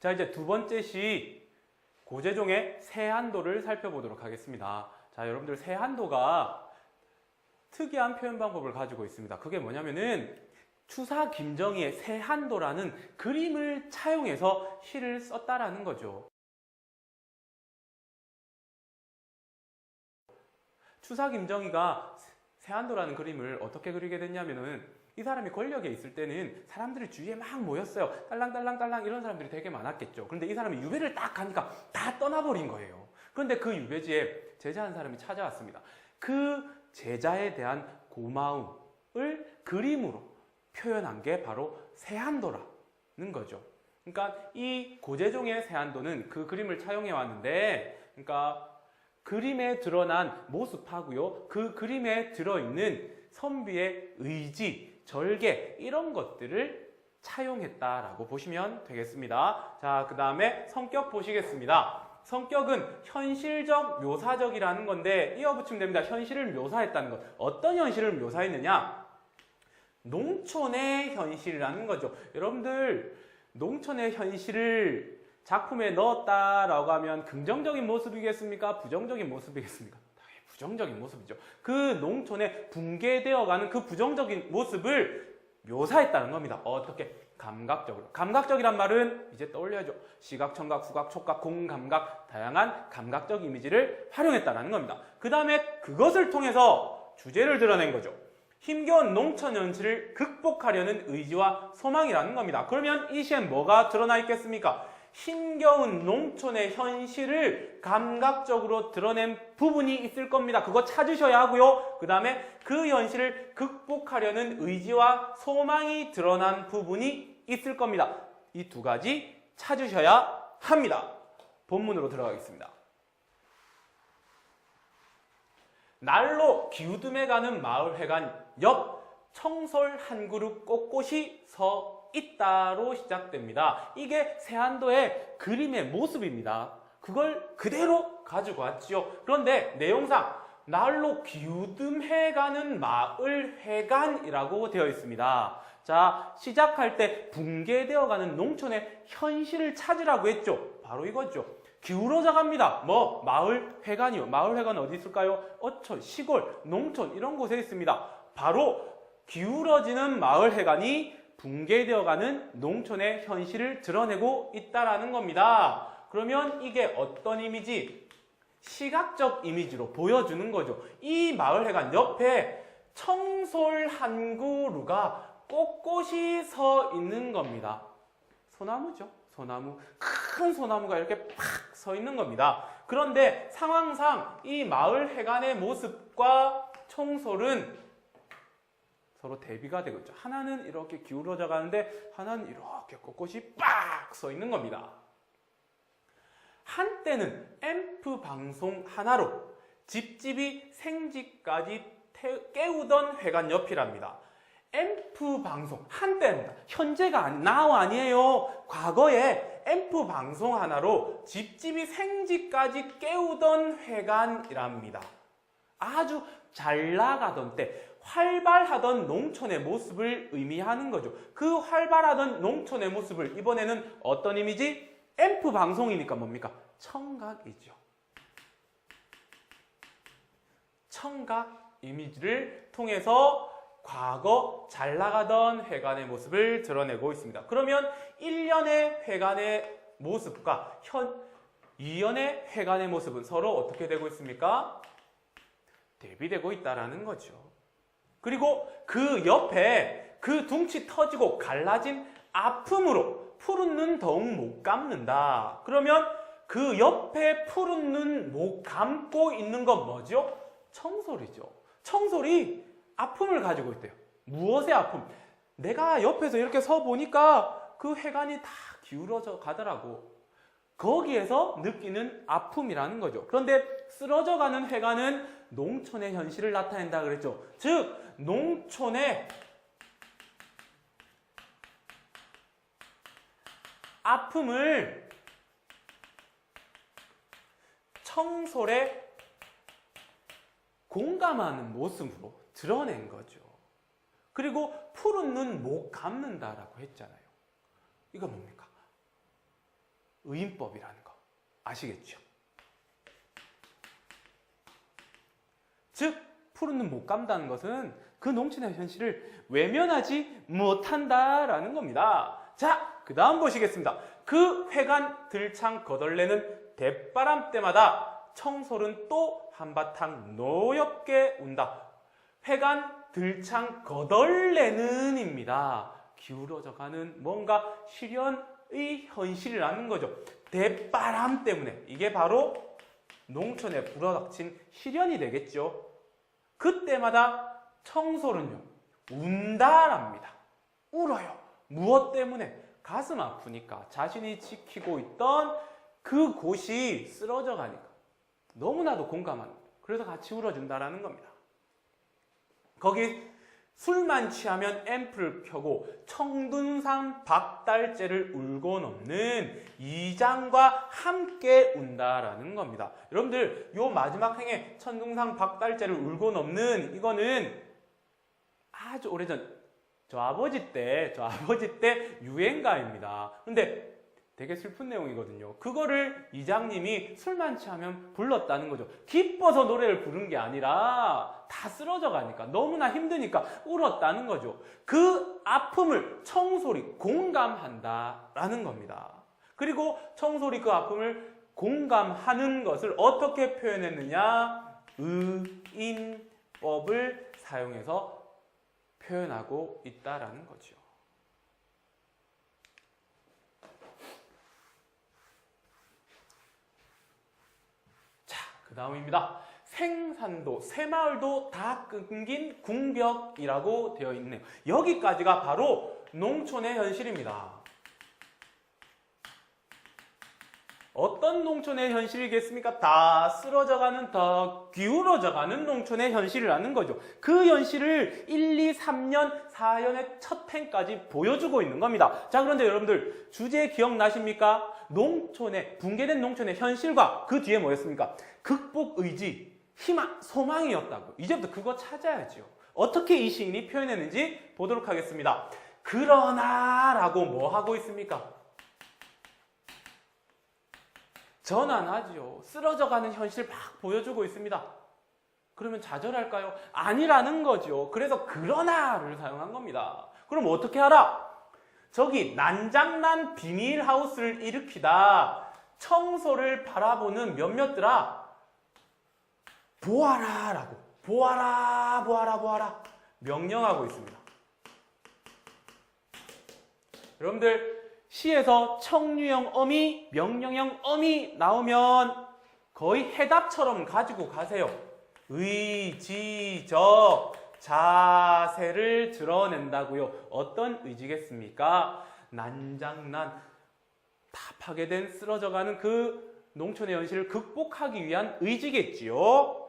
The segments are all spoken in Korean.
자, 이제 두 번째 시 고재종의 세한도를 살펴보도록 하겠습니다. 자, 여러분들 세한도가 특이한 표현 방법을 가지고 있습니다. 그게 뭐냐면은 추사 김정희의 세한도라는 그림을 차용해서 시를 썼다라는 거죠. 추사 김정희가 세한도라는 그림을 어떻게 그리게 됐냐면은 이 사람이 권력에 있을 때는 사람들이 주위에 막 모였어요. 딸랑딸랑딸랑 이런 사람들이 되게 많았겠죠. 그런데 이 사람이 유배를 딱 가니까 다 떠나버린 거예요. 그런데 그 유배지에 제자 한 사람이 찾아왔습니다. 그 제자에 대한 고마움을 그림으로 표현한 게 바로 세한도라는 거죠. 그러니까 이 고재종의 세한도는 그 그림을 차용해 왔는데, 그러니까 그림에 드러난 모습하고요, 그 그림에 들어있는 선비의 의지, 절개 이런 것들을 차용했다라고 보시면 되겠습니다. 자, 그 다음에 성격 보시겠습니다. 성격은 현실적, 묘사적이라는 건데 이어 붙이면 됩니다. 현실을 묘사했다는 것. 어떤 현실을 묘사했느냐? 농촌의 현실이라는 거죠. 여러분들 농촌의 현실을 작품에 넣었다라고 하면 긍정적인 모습이겠습니까? 부정적인 모습이겠습니까? 당연히 부정적인 모습이죠. 그 농촌에 붕괴되어가는 그 부정적인 모습을 묘사했다는 겁니다. 어떻게? 감각적으로. 감각적이란 말은 이제 떠올려야죠. 시각, 청각, 후각, 촉각, 공감각, 다양한 감각적 이미지를 활용했다는 겁니다. 그 다음에 그것을 통해서 주제를 드러낸 거죠. 힘겨운 농촌 현실을 극복하려는 의지와 소망이라는 겁니다. 그러면 이 시엔 뭐가 드러나 있겠습니까? 힘겨운 농촌의 현실을 감각적으로 드러낸 부분이 있을 겁니다. 그거 찾으셔야 하고요. 그 다음에 그 현실을 극복하려는 의지와 소망이 드러난 부분이 있을 겁니다. 이 두 가지 찾으셔야 합니다. 본문으로 들어가겠습니다. 날로 기우듬해 가는 마을회관 옆 청솔 한 그룹 꼿꼿이 서 있다로 시작됩니다. 이게 세한도의 그림의 모습입니다. 그걸 그대로 가지고 왔지요. 그런데 내용상 날로 기우듬해 가는 마을회관이라고 되어 있습니다. 자, 시작할 때 붕괴되어가는 농촌의 현실을 찾으라고 했죠. 바로 이거죠. 기울어져 갑니다. 마을회관이요. 마을회관 어디 있을까요? 어촌, 시골, 농촌 이런 곳에 있습니다. 바로 기울어지는 마을회관이 붕괴되어가는 농촌의 현실을 드러내고 있다라는 겁니다. 그러면 이게 어떤 이미지? 시각적 이미지로 보여주는 거죠. 이 마을회관 옆에 청솔 한 그루가 꼿꼿이 서 있는 겁니다. 소나무죠. 소나무. 큰 소나무가 이렇게 팍 서 있는 겁니다. 그런데 상황상 이 마을회관의 모습과 청솔은 서로 대비가 되고 있죠. 하나는 이렇게 기울어져 가는데 하나는 이렇게 꼿꼿이 빡 서 있는 겁니다. 한때는 앰프 방송 하나로 집집이 생지까지 깨우던 회관 옆이랍니다. 앰프 방송, 한때입니다. 현재가 now 아니에요. 과거에 앰프 방송 하나로 집집이 생지까지 깨우던 회관이랍니다. 아주 잘 나가던 때 활발하던 농촌의 모습을 의미하는 거죠. 그 활발하던 농촌의 모습을 이번에는 어떤 이미지? 앰프 방송이니까 뭡니까? 청각이죠. 청각 이미지를 통해서 과거 잘 나가던 회관의 모습을 드러내고 있습니다. 그러면 1년의 회관의 모습과 2년의 회관의 모습은 서로 어떻게 되고 있습니까? 대비되고 있다는 거죠. 그리고 그 옆에 그 둥치 터지고 갈라진 아픔으로 푸른 눈 더욱 못 감는다. 그러면 그 옆에 푸른 눈 못 감고 있는 건 뭐죠? 청솔이죠. 청솔이 아픔을 가지고 있대요. 무엇의 아픔? 내가 옆에서 이렇게 서 보니까 그 회관이 다 기울어져 가더라고. 거기에서 느끼는 아픔이라는 거죠. 그런데 쓰러져 가는 회관은 농촌의 현실을 나타낸다 그랬죠. 즉 농촌의 아픔을 청솔에 공감하는 모습으로 드러낸 거죠. 그리고 푸른 눈 못 감는다라고 했잖아요. 이거 뭡니까? 의인법이라는 거 아시겠죠? 즉 푸른 눈 못 감다는 것은 그 농촌의 현실을 외면하지 못한다라는 겁니다. 자, 그 다음 보시겠습니다. 그 회관 들창 거덜내는 대바람 때마다 청솔은 또 한바탕 노엽게 운다. 회관 들창 거덜내는 입니다. 기울어져가는 뭔가 실현의 현실이라는 거죠. 대바람 때문에 이게 바로 농촌에 불어닥친 실현이 되겠죠. 그때마다 청솔은요 운다랍니다. 울어요. 무엇 때문에? 가슴 아프니까 자신이 지키고 있던 그 곳이 쓰러져 가니까 너무나도 공감합니다. 그래서 같이 울어준다라는 겁니다. 거기 술만 취하면 앰프를 켜고 청둔산 박달재를 울고 넘는 이장과 함께 운다라는 겁니다. 여러분들 요 마지막 행에 청둔산 박달재를 울고 넘는 이거는 아주 오래전 저 아버지 때 유행가입니다. 근데 되게 슬픈 내용이거든요. 그거를 이장님이 술만 취하면 불렀다는 거죠. 기뻐서 노래를 부른 게 아니라 다 쓰러져 가니까 너무나 힘드니까 울었다는 거죠. 그 아픔을 청솔이 공감한다라는 겁니다. 그리고 청솔이 그 아픔을 공감하는 것을 어떻게 표현했느냐? 의인법을 사용해서 표현하고 있다라는 거죠. 그 다음입니다. 생산도, 새마을도 다 끊긴 궁벽이라고 되어 있네요. 여기까지가 바로 농촌의 현실입니다. 어떤 농촌의 현실이겠습니까? 다 쓰러져가는, 더 기울어져가는 농촌의 현실이라는 거죠. 그 현실을 1, 2, 3년, 4년의 첫 행까지 보여주고 있는 겁니다. 자, 그런데 여러분들 주제 기억나십니까? 농촌의, 붕괴된 농촌의 현실과 그 뒤에 뭐였습니까? 극복 의지, 희망, 소망이었다고. 이제부터 그거 찾아야죠. 어떻게 이 시인이 표현했는지 보도록 하겠습니다. 그러나 라고 뭐 하고 있습니까? 전환하죠. 쓰러져가는 현실 막 보여주고 있습니다. 그러면 좌절할까요? 아니라는 거죠. 그래서 그러나를 사용한 겁니다. 그럼 어떻게 하라? 저기 난장난 비닐하우스를 일으키다 청소를 바라보는 몇몇들아 보아라 라고 보아라 명령하고 있습니다. 여러분들 시에서 청류형 어미, 명령형 어미 나오면 거의 해답처럼 가지고 가세요. 의지적 자세를 드러낸다고요. 어떤 의지겠습니까? 난장난, 다 파괴된 쓰러져가는 그 농촌의 현실을 극복하기 위한 의지겠지요.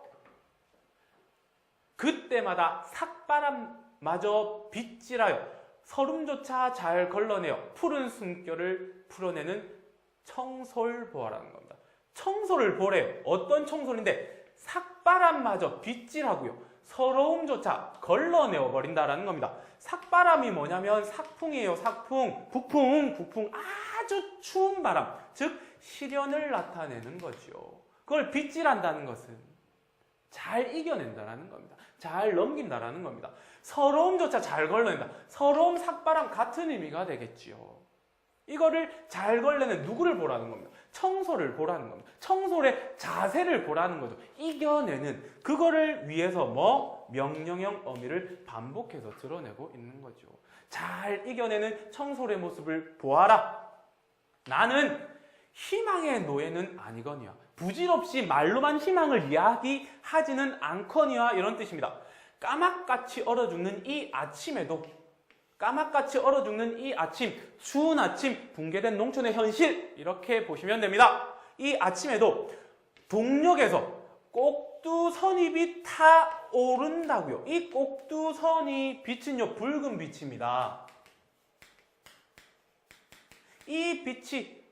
그때마다 삭바람마저 빗질하여 서름조차 잘 걸러내어 푸른 숨결을 풀어내는 청솔보아라는 겁니다. 청솔을 보래요. 어떤 청솔인데 삭바람마저 빗질하고요. 서러움조차 걸러내어 버린다라는 겁니다. 삭바람이 뭐냐면 삭풍이에요. 삭풍, 북풍 아주 추운 바람, 즉 시련을 나타내는 거죠. 그걸 빗질한다는 것은 잘 이겨낸다라는 겁니다. 잘 넘긴다라는 겁니다. 서러움조차 잘 걸러낸다. 서러움, 삭바람 같은 의미가 되겠지요. 이거를 잘 걸려는 누구를 보라는 겁니다. 청솔을 보라는 겁니다. 청솔의 자세를 보라는 거죠. 이겨내는 그거를 위해서 뭐 명령형 어미를 반복해서 드러내고 있는 거죠. 잘 이겨내는 청솔의 모습을 보아라. 나는 희망의 노예는 아니거니와 부질없이 말로만 희망을 이야기하지는 않거니와 이런 뜻입니다. 까막같이 얼어 죽는 이 아침에도 까막같이 얼어 죽는 이 아침, 추운 아침, 붕괴된 농촌의 현실 이렇게 보시면 됩니다. 이 아침에도 동력에서 꼭두선입이 타오른다고요. 이 꼭두선이 빛은요 붉은 빛입니다. 이 빛이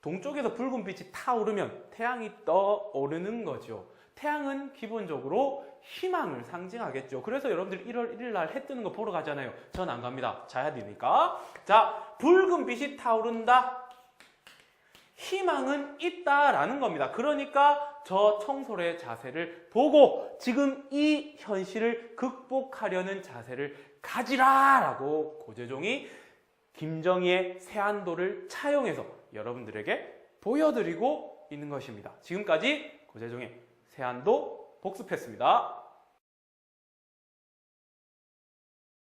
동쪽에서 붉은 빛이 타오르면 태양이 떠오르는 거죠. 태양은 기본적으로 희망을 상징하겠죠. 그래서 여러분들 1월 1일 날 해 뜨는 거 보러 가잖아요. 전 안 갑니다. 자야 되니까. 자, 붉은 빛이 타오른다. 희망은 있다라는 겁니다. 그러니까 저 청솔의 자세를 보고 지금 이 현실을 극복하려는 자세를 가지라라고 고재종이 김정희의 세안도를 차용해서 여러분들에게 보여드리고 있는 것입니다. 지금까지 고재종의 세안도 복습했습니다.